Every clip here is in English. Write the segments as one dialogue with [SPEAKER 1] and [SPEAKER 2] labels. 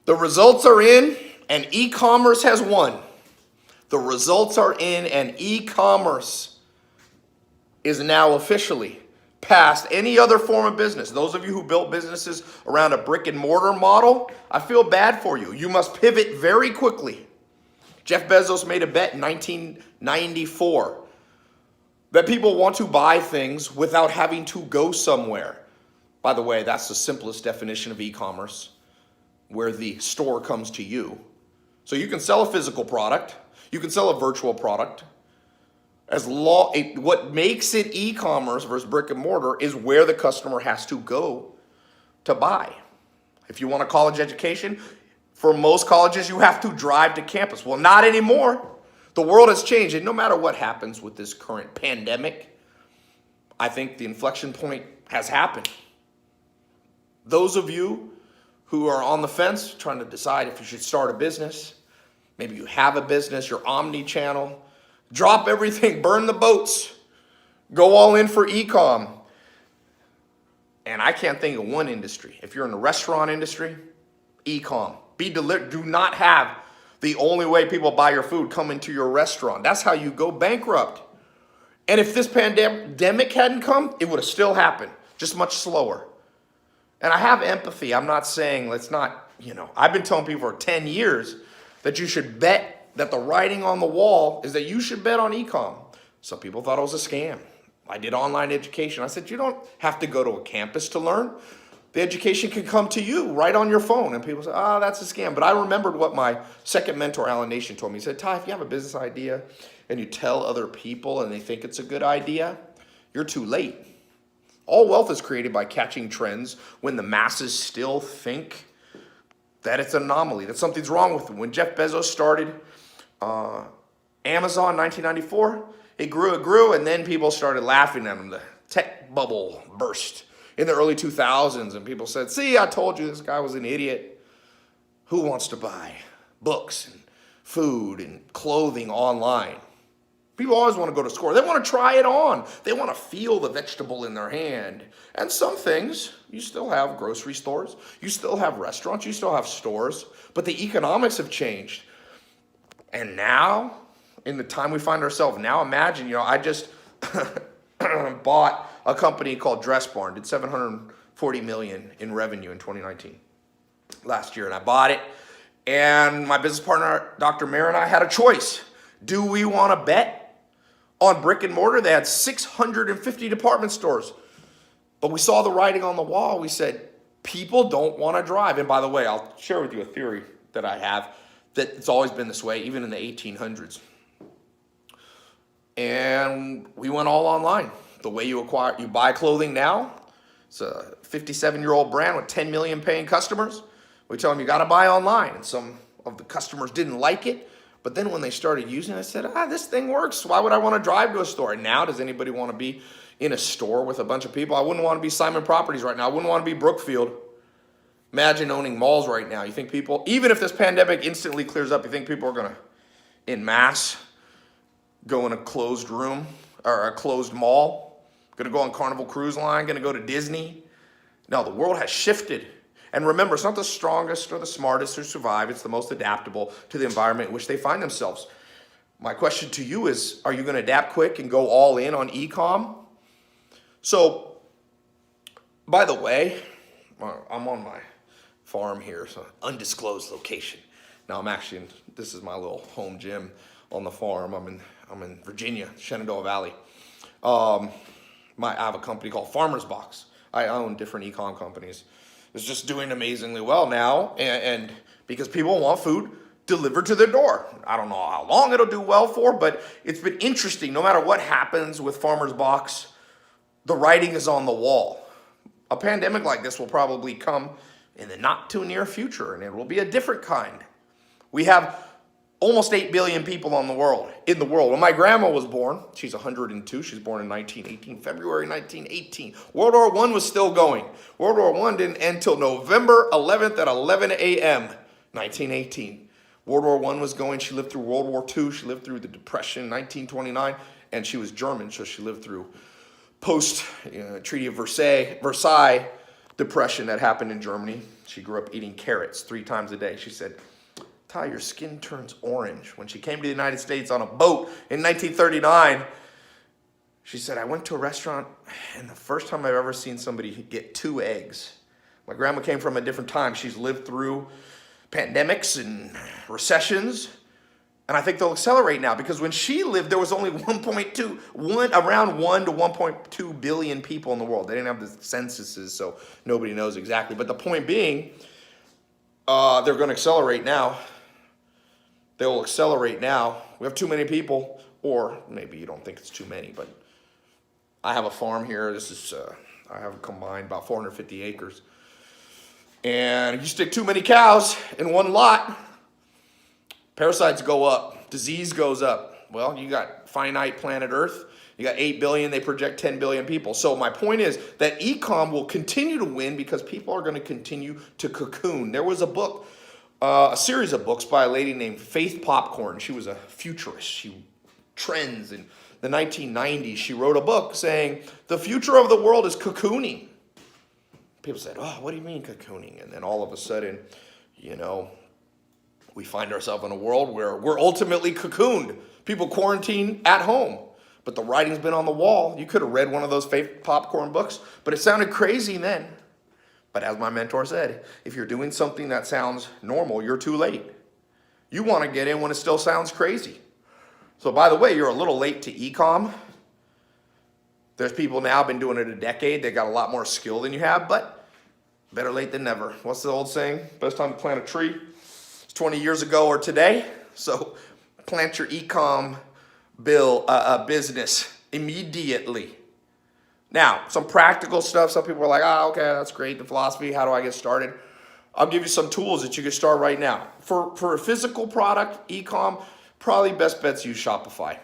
[SPEAKER 1] The results are in, and e-commerce has won. The results are in, and e-commerce is now officially past any other form of business. Those of you who built businesses around a brick and mortar model, I feel bad for you. You must pivot very quickly. Jeff Bezos made a bet in 1994 that people want to buy things without having to go somewhere. By the way, that's the simplest definition of e-commerce, where the store comes to you. So you can sell a physical product, you can sell a virtual product. What makes it e-commerce versus brick and mortar is where the customer has to go to buy. If you want a college education, for most colleges, you have to drive to campus. Well, not anymore. The world has changed, and no matter what happens with this current pandemic, I think the inflection point has happened. Those of you who are on the fence, trying to decide if you should start a business, maybe you have a business, you're omni-channel, drop everything, burn the boats, go all in for e-com. And I can't think of one industry. If you're in the restaurant industry, e-com. Do not have the only way people buy your food come into your restaurant. That's how you go bankrupt. And if this pandemic hadn't come, it would have still happened, just much slower. And I have empathy. I'm not saying let's not, I've been telling people for 10 years that you should bet, that the writing on the wall is that you should bet on e-com. Some people thought it was a scam. I did online education. I said, you don't have to go to a campus to learn. The education can come to you right on your phone. And people say, that's a scam. But I remembered what my second mentor, Alan Nation, told me. He said, Ty, if you have a business idea and you tell other people and they think it's a good idea, you're too late. All wealth is created by catching trends when the masses still think that it's an anomaly, that something's wrong with them. When Jeff Bezos started Amazon in 1994, it grew, and then people started laughing at him. The tech bubble burst in the early 2000s, and people said, see, I told you this guy was an idiot. Who wants to buy books and food and clothing online? People always want to go to store. They want to try it on. They want to feel the vegetable in their hand. And some things, you still have grocery stores. You still have restaurants. You still have stores. But the economics have changed. And now, in the time we find ourselves now, imagine, I just bought a company called Dress Barn. Did $740 million in revenue in 2019, last year. And I bought it. And my business partner, Dr. Mayer, and I had a choice. Do we want to bet on brick and mortar? They had 650 department stores. But we saw the writing on the wall. We said, people don't want to drive. And by the way, I'll share with you a theory that I have, that it's always been this way, even in the 1800s. And we went all online. The way you buy clothing now, it's a 57-year-old brand with 10 million paying customers. We tell them you got to buy online. And some of the customers didn't like it. But then when they started using it, I said, this thing works. Why would I want to drive to a store? And now, does anybody want to be in a store with a bunch of people? I wouldn't want to be Simon Properties right now. I wouldn't want to be Brookfield. Imagine owning malls right now. You think people, even if this pandemic instantly clears up, you think people are going to, en masse, go in a closed room or a closed mall? Going to go on Carnival Cruise Line? Going to go to Disney? No, the world has shifted. And remember, it's not the strongest or the smartest who survive. It's the most adaptable to the environment in which they find themselves. My question to you is, are you going to adapt quick and go all in on e-com? So, by the way, I'm on my farm here, so undisclosed location. Now this is my little home gym on the farm. I'm in Virginia, Shenandoah Valley. I have a company called Farmer's Box. I own different e-com companies. It's just doing amazingly well now, and because people want food delivered to their door. I don't know how long it'll do well for, but it's been interesting. No matter what happens with Farmer's Box, the writing is on the wall. A pandemic like this will probably come in the not too near future, and it will be a different kind. We have almost 8 billion people in the world. When my grandma was born, she's 102, she was born in 1918, February 1918. World War I was still going. World War I didn't end until November 11th at 11 a.m., 1918. World War I was going, she lived through World War II, she lived through the Depression, 1929, and she was German, so she lived through post-Treaty of Versailles Depression that happened in Germany. She grew up eating carrots 3 times a day. She said, Ty, your skin turns orange. When she came to the United States on a boat in 1939, she said, I went to a restaurant and the first time I've ever seen somebody get 2 eggs. My grandma came from a different time. She's lived through pandemics and recessions. And I think they'll accelerate now because when she lived, there was only around 1 to 1.2 billion people in the world. They didn't have the censuses, so nobody knows exactly. But the point being, they're going to accelerate now. They will accelerate now. We have too many people, or maybe you don't think it's too many, but I have a farm here. This is, I have combined about 450 acres. And if you stick too many cows in one lot, parasites go up, disease goes up. Well, you got finite planet Earth. You got 8 billion, they project 10 billion people. So my point is that e-com will continue to win because people are going to continue to cocoon. There was a book, a series of books by a lady named Faith Popcorn. She was a futurist. She trends in the 1990s. She wrote a book saying, the future of the world is cocooning. People said, oh, what do you mean cocooning? And then all of a sudden, you know, we find ourselves in a world where we're ultimately cocooned. People quarantine at home. But the writing's been on the wall. You could have read one of those Faith Popcorn books, but it sounded crazy then. But as my mentor said, if you're doing something that sounds normal, you're too late. You want to get in when it still sounds crazy. So by the way, you're a little late to e-com. There's people now been doing it a decade. They got a lot more skill than you have, but better late than never. What's the old saying? Best time to plant a tree is 20 years ago or today. So plant your e-com business immediately. Now, some practical stuff. Some people are like, oh, okay, that's great. The philosophy, how do I get started? I'll give you some tools that you can start right now. For a physical product, e-com, probably best bet's use Shopify.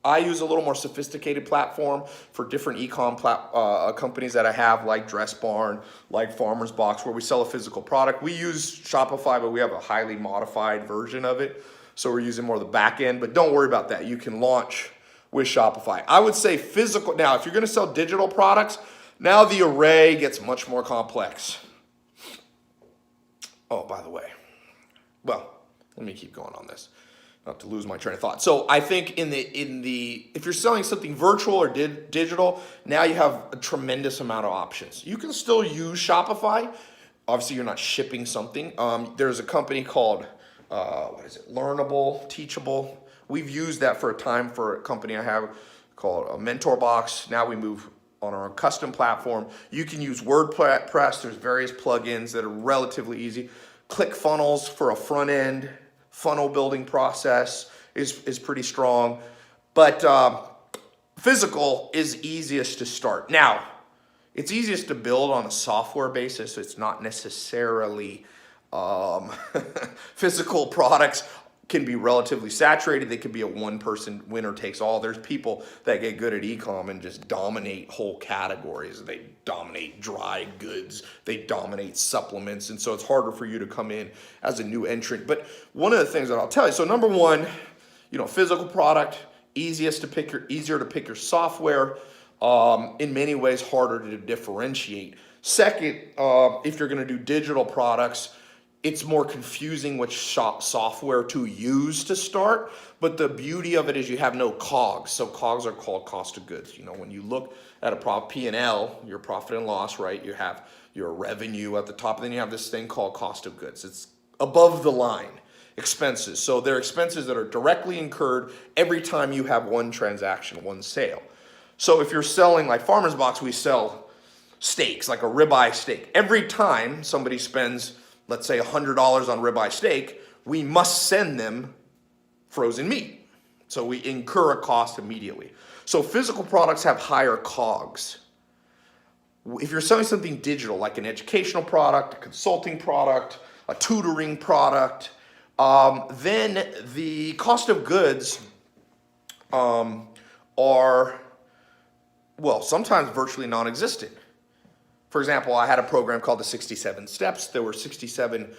[SPEAKER 1] I use a little more sophisticated platform for different e-com companies that I have, like Dress Barn, like Farmer's Box, where we sell a physical product. We use Shopify, but we have a highly modified version of it. So we're using more of the back end, but don't worry about that. You can launch with Shopify. I would say physical. Now, if you're going to sell digital products, now the array gets much more complex. Oh, by the way, well, let me keep going on this, not to lose my train of thought. So I think if you're selling something virtual or digital, now you have a tremendous amount of options. You can still use Shopify. Obviously, you're not shipping something. There's a company called Learnable, Teachable. We've used that for a time for a company I have called Mentor Box. Now we move on our custom platform. You can use WordPress. There's various plugins that are relatively easy. ClickFunnels for a front end funnel building process is pretty strong. But physical is easiest to start. Now, it's easiest to build on a software basis. It's not necessarily physical products can be relatively saturated. They could be a one-person winner takes all. There's people that get good at e-com and just dominate whole categories. They dominate dry goods. They dominate supplements. And so it's harder for you to come in as a new entrant. But one of the things that I'll tell you, so number one, physical product, easier to pick your software. In many ways, harder to differentiate. Second, if you're going to do digital products, it's more confusing which software to use to start, but the beauty of it is you have no COGS. So COGS are called cost of goods. When you look at a P&L, your profit and loss, right? You have your revenue at the top, and then you have this thing called cost of goods. It's above the line expenses. So they're expenses that are directly incurred every time you have one transaction, one sale. So if you're selling, like Farmer's Box, we sell steaks, like a ribeye steak. Every time somebody spends, let's say $100 on ribeye steak, we must send them frozen meat. So we incur a cost immediately. So physical products have higher COGS. If you're selling something digital, like an educational product, a consulting product, a tutoring product, then the cost of goods are, sometimes virtually non-existent. For example, I had a program called the 67 Steps. There were 67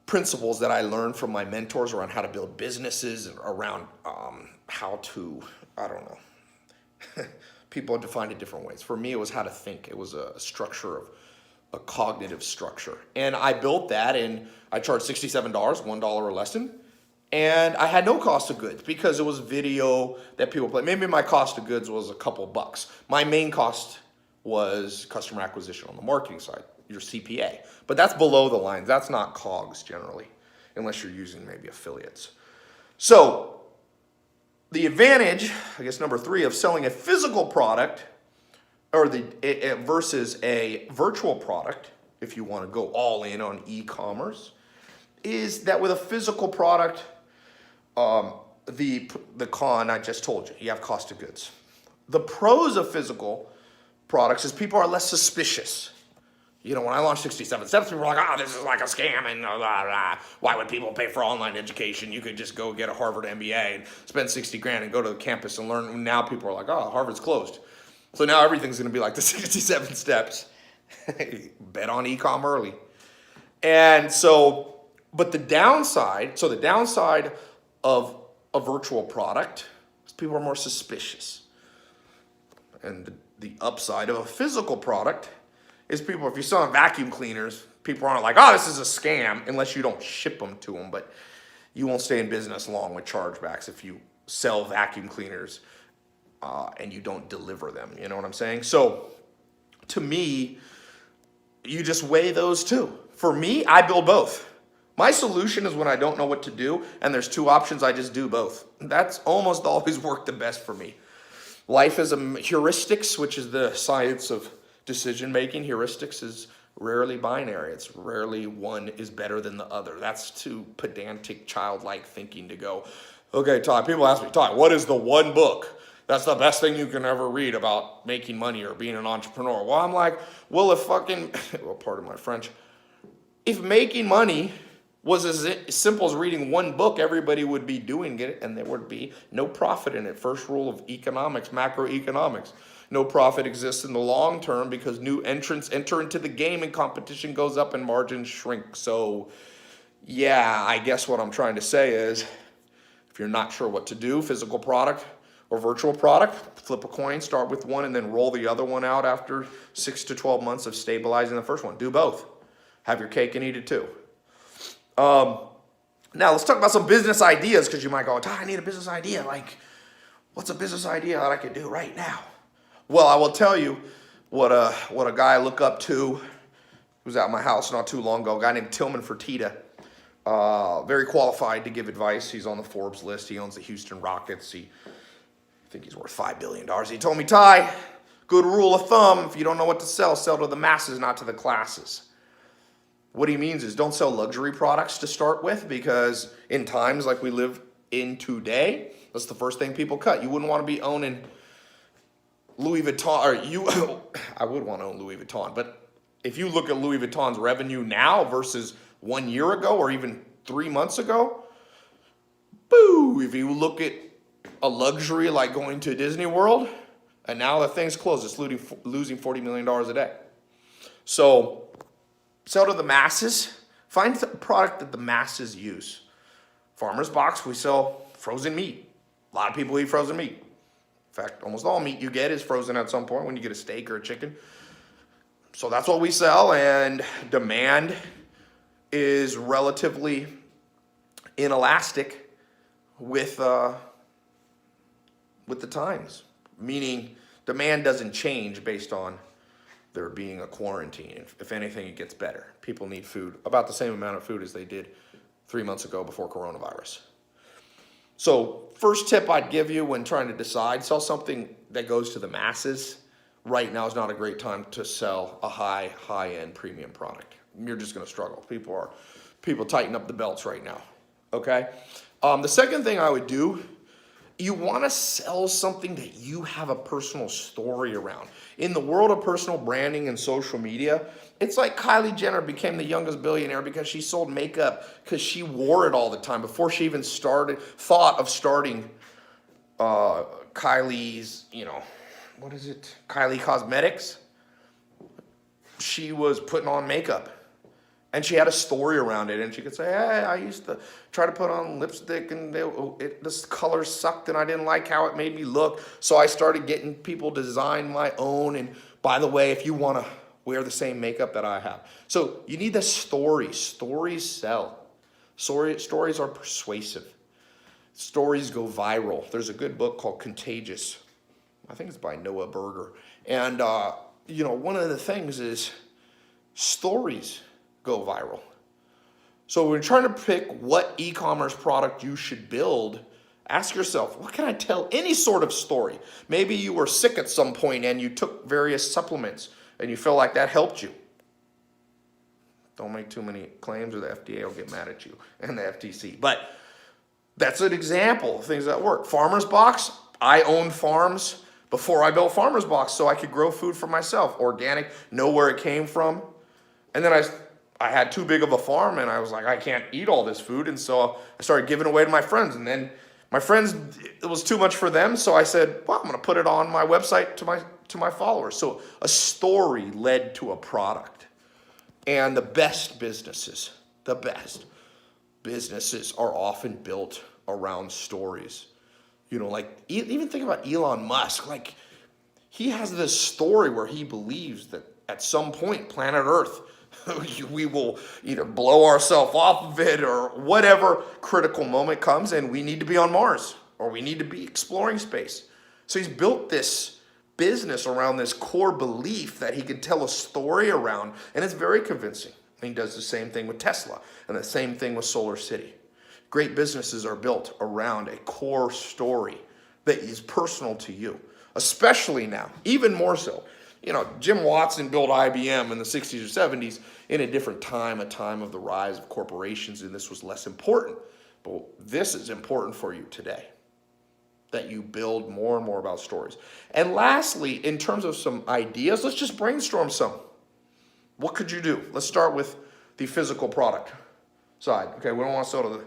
[SPEAKER 1] principles that I learned from my mentors around how to build businesses, and around how to, people have defined it different ways. For me, it was how to think. It was a structure of a cognitive structure. And I built that, and I charged $67, $1 a lesson. And I had no cost of goods because it was video that people play. Maybe my cost of goods was a couple bucks. My main cost was customer acquisition on the marketing side, your CPA. But that's below the line. That's not COGS generally, unless you're using maybe affiliates. So the advantage, I guess number 3, of selling a physical product versus a virtual product, if you want to go all in on e-commerce, is that with a physical product, the con I just told you, you have cost of goods. The pros of physical products is people are less suspicious. You know, when I launched 67 Steps, people were like, this is like a scam, and blah, blah, blah. Why would people pay for online education? You could just go get a Harvard MBA and spend 60 grand and go to the campus and learn. Now people are like, Harvard's closed. So now everything's going to be like the 67 Steps. Bet on e-com early. And so, but the downside of a virtual product is people are more suspicious. And the upside of a physical product is people, if you're selling vacuum cleaners, people aren't like, this is a scam, unless you don't ship them to them. But you won't stay in business long with chargebacks if you sell vacuum cleaners and you don't deliver them. You know what I'm saying? So to me, you just weigh those two. For me, I build both. My solution is when I don't know what to do and there's 2 options, I just do both. That's almost always worked the best for me. Life is heuristics, which is the science of decision making. Heuristics is rarely binary. It's rarely one is better than the other. That's too pedantic, childlike thinking to go, okay, Ty, people ask me, Ty, what is the one book that's the best thing you can ever read about making money or being an entrepreneur? Well, I'm like, pardon my French, if making money was as simple as reading one book, everybody would be doing it, and there would be no profit in it. First rule of economics, macroeconomics. No profit exists in the long term because new entrants enter into the game and competition goes up and margins shrink. So, yeah, I guess what I'm trying to say is if you're not sure what to do, physical product or virtual product, flip a coin, start with one, and then roll the other one out after 6 to 12 months of stabilizing the first one. Do both. Have your cake and eat it too. Now let's talk about some business ideas, because you might go, I need a business idea. Like, what's a business idea that I could do right now? Well, I will tell you what a guy I look up to, who was at my house not too long ago, a guy named Tillman Fertitta. Very qualified to give advice. He's on the Forbes list. He owns the Houston Rockets. I think he's worth $5 billion. He told me, Ty, good rule of thumb, if you don't know what to sell to the masses, not to the classes. What he means is don't sell luxury products to start with, because in times like we live in today, that's the first thing people cut. You wouldn't want to be owning Louis Vuitton, I would want to own Louis Vuitton, but if you look at Louis Vuitton's revenue now versus 1 year ago or even 3 months ago, if you look at a luxury like going to Disney World, and now the thing's closed, it's losing $40 million a day. So sell to the masses. Find the product that the masses use. Farmer's Box, we sell frozen meat. A lot of people eat frozen meat. In fact, almost all meat you get is frozen at some point when you get a steak or a chicken. So that's what we sell, and demand is relatively inelastic with the times. Meaning demand doesn't change based on there being a quarantine. If anything, it gets better. People need food, about the same amount of food as they did 3 months ago before coronavirus. So first tip I'd give you when trying to decide, sell something that goes to the masses. Right now is not a great time to sell a high-end premium product. You're just going to struggle. People tighten up the belts right now, okay? The second thing I would do, you want to sell something that you have a personal story around. In the world of personal branding and social media, it's like Kylie Jenner became the youngest billionaire because she sold makeup because she wore it all the time before she even thought of starting Kylie's, Kylie Cosmetics. She was putting on makeup. And she had a story around it, and she could say, hey, I used to try to put on lipstick, and this color sucked, and I didn't like how it made me look, so I started getting people to design my own. And by the way, if you want to wear the same makeup that I have. So you need the stories. Stories sell. Stories are persuasive. Stories go viral. There's a good book called Contagious. I think it's by Noah Berger. And, one of the things is stories go viral. So when you're trying to pick what e-commerce product you should build, ask yourself, what can I tell? Any sort of story. Maybe you were sick at some point and you took various supplements and you feel like that helped you. Don't make too many claims or the FDA will get mad at you and the FTC. But that's an example of things that work. Farmer's Box, I owned farms before I built Farmer's Box so I could grow food for myself. Organic, know where it came from. And then I had too big of a farm and I was like, I can't eat all this food. And so I started giving away to my friends. And then my friends, it was too much for them. So I said, well, I'm going to put it on my website to my followers. So a story led to a product. And the best businesses are often built around stories. Even think about Elon Musk. Like, he has this story where he believes that at some point, planet Earth, we will either blow ourselves off of it or whatever critical moment comes and we need to be on Mars or we need to be exploring space. So he's built this business around this core belief that he can tell a story around, and it's very convincing. And he does the same thing with Tesla and the same thing with Solar City. Great businesses are built around a core story that is personal to you, especially now, even more so. Jim Watson built IBM in the 60s or 70s in a different time, a time of the rise of corporations, and this was less important. But this is important for you today, that you build more and more about stories. And lastly, in terms of some ideas, let's just brainstorm some. What could you do? Let's start with the physical product side. Okay, we don't want to sell to the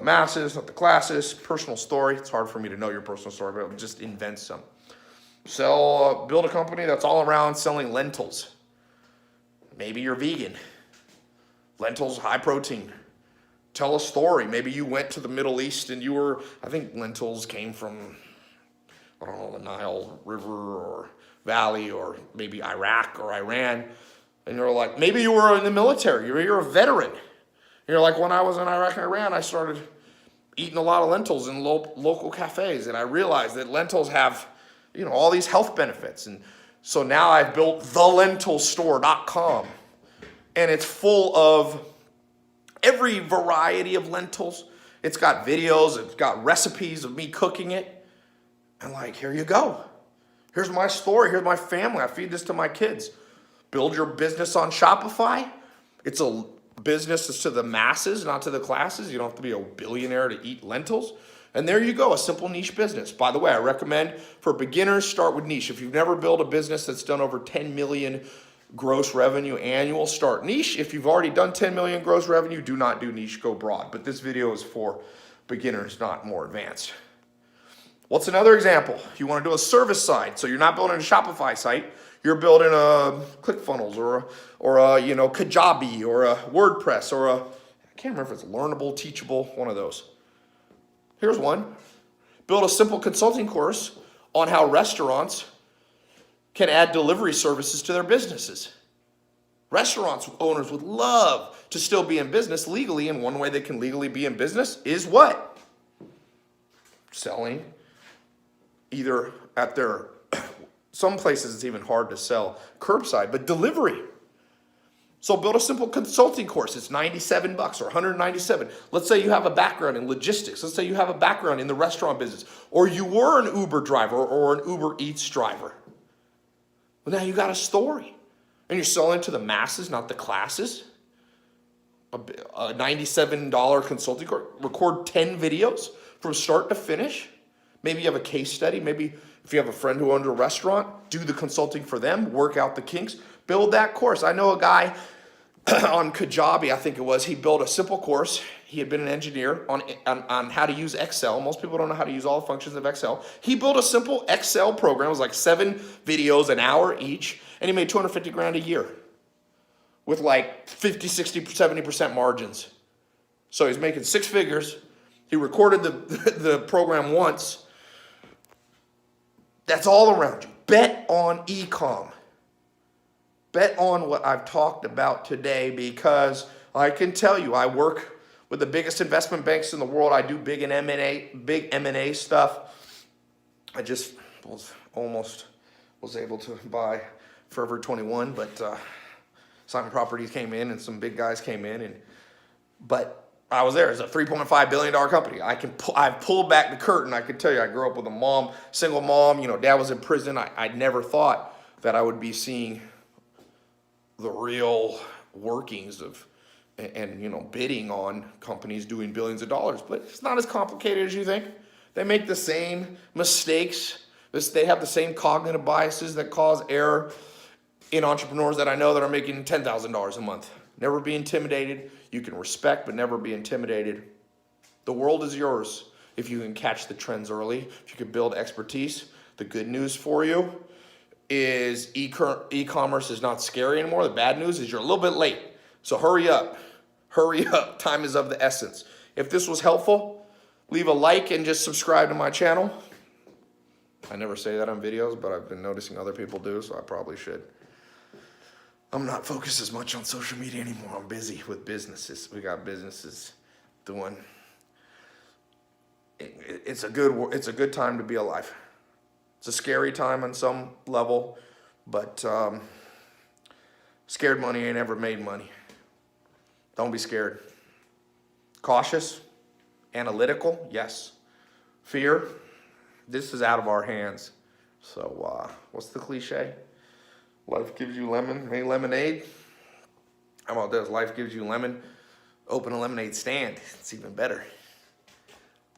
[SPEAKER 1] masses, not the classes. Personal story. It's hard for me to know your personal story, but I'll just invent some. Build a company that's all around selling lentils. Maybe you're vegan. Lentils, high protein. Tell a story. Maybe you went to the Middle East and I think lentils came from, the Nile River or Valley or maybe Iraq or Iran. And you're like, maybe you were in the military. You're a veteran. You're like, when I was in Iraq and Iran, I started eating a lot of lentils in local cafes. And I realized that lentils have all these health benefits. And so now I've built thelentilstore.com. And it's full of every variety of lentils. It's got videos. It's got recipes of me cooking it. And here you go. Here's my story. Here's my family. I feed this to my kids. Build your business on Shopify. It's a business that's to the masses, not to the classes. You don't have to be a billionaire to eat lentils. And there you go, a simple niche business. By the way, I recommend for beginners, start with niche. If you've never built a business that's done over 10 million gross revenue annual, start niche. If you've already done 10 million gross revenue, do not do niche, go broad. But this video is for beginners, not more advanced. What's another example? You want to do a service side. So you're not building a Shopify site. You're building a ClickFunnels or a Kajabi or a WordPress or I can't remember if it's Learnable, Teachable, one of those. Here's one. Build a simple consulting course on how restaurants can add delivery services to their businesses. Restaurant owners would love to still be in business legally, and one way they can legally be in business is what? Selling either at their, some places it's even hard to sell curbside, but delivery. So build a simple consulting course. It's $97 or $197. Let's say you have a background in logistics. Let's say you have a background in the restaurant business, or you were an Uber driver or an Uber Eats driver. Well, now you got a story, and you're selling to the masses, not the classes. A $97 consulting course. Record 10 videos from start to finish. Maybe you have a case study. Maybe if you have a friend who owned a restaurant, do the consulting for them, work out the kinks, build that course. I know a guy on Kajabi, I think it was, he built a simple course. He had been an engineer on how to use Excel. Most people don't know how to use all the functions of Excel. He built a simple Excel program. It was like 7 videos, an hour each, and he made $250,000 a year with like 50, 60, 70% margins. So he's making 6 figures. He recorded the program once. That's all around you. Bet on e-com. bet on what I've talked about today, because I can tell you, I work with the biggest investment banks in the world. I do big M&A stuff. I just was able to buy Forever 21, but Simon Properties came in and some big guys came in, but I was there. It's a $3.5 billion company. I've pulled back the curtain. I can tell you, I grew up with a mom, single mom. Dad was in prison. I never thought that I would be seeing the real workings of and bidding on companies doing billions of dollars. But it's not as complicated as you think. They make the same mistakes. They have the same cognitive biases that cause error in entrepreneurs that I know that are making $10,000 a month. Never be intimidated. You can respect, but never be intimidated. The world is yours if you can catch the trends early, if you can build expertise. The good news for you is e-commerce is not scary anymore. The bad news is you're a little bit late. So hurry up. Hurry up. Time is of the essence. If this was helpful, leave a like and just subscribe to my channel. I never say that on videos, but I've been noticing other people do, so I probably should. I'm not focused as much on social media anymore. I'm busy with businesses. We got businesses doing. It's a good time to be alive. It's a scary time on some level, but scared money ain't ever made money. Don't be scared. Cautious, analytical, yes. Fear, this is out of our hands. So what's the cliche? Life gives you lemon, make lemonade. How about this? Life gives you lemon, open a lemonade stand. It's even better.